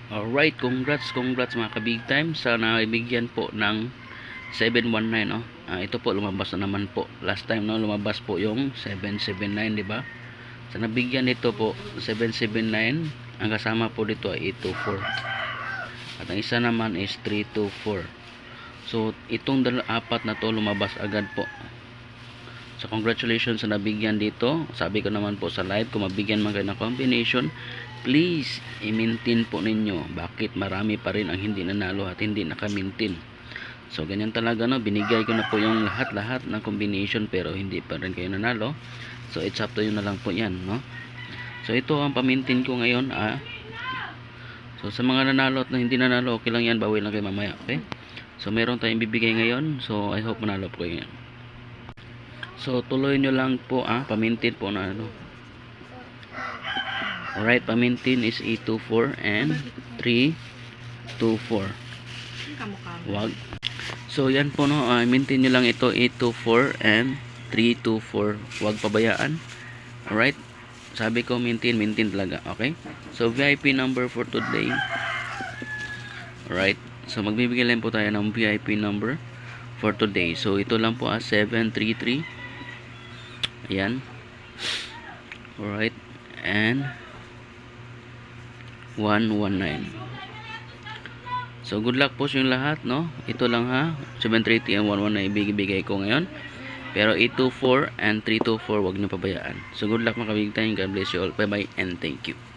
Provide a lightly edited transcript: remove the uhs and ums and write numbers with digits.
Alright, congrats mga ka-big time. Sana ibigyan po ng 719, no? Ito po lumabas na naman po. Last time, no, lumabas po yung 779, di ba? Sa nabigyan nito po 779, ang kasama po dito ay 824. At ang isa naman is 324. So itong apat na to lumabas agad po. So congratulations sa nabigyan dito. Sabi ko naman po sa live, kung mabigyan man kayo ng combination, please i-maintain po ninyo. Bakit marami pa rin ang hindi nanalo at hindi naka-maintain? So ganyan talaga, no, binigay ko na po yung lahat ng combination pero hindi pa rin kayo nanalo. So it's up to you na lang po yan, no? So ito ang pa-maintain ko ngayon, So sa mga nanalo at hindi nanalo, okay lang yan, bawi lang kayo mamaya, okay? So meron tayong bibigay ngayon. So I hope manalo po kayo yan. So tuloy nyo lang po, pa-maintain po na ano. Alright, pa-maintain is 824 and 324. Wag. So yan po, no, maintain nyo lang ito, 824 and 324. Wag pabayaan. Alright, sabi ko maintain talaga, okay? So VIP number for today. Alright, so magbibigay lang po tayo ng VIP number for today. So ito lang po, 733. Ayan. Alright, and 119. So good luck po sa yung lahat, no? Ito lang, 730 and 119 ibigay ko ngayon. Pero 824 and 324 wag niyo pabayaan. So good luck mga kabig time. God bless you all. Bye bye and thank you.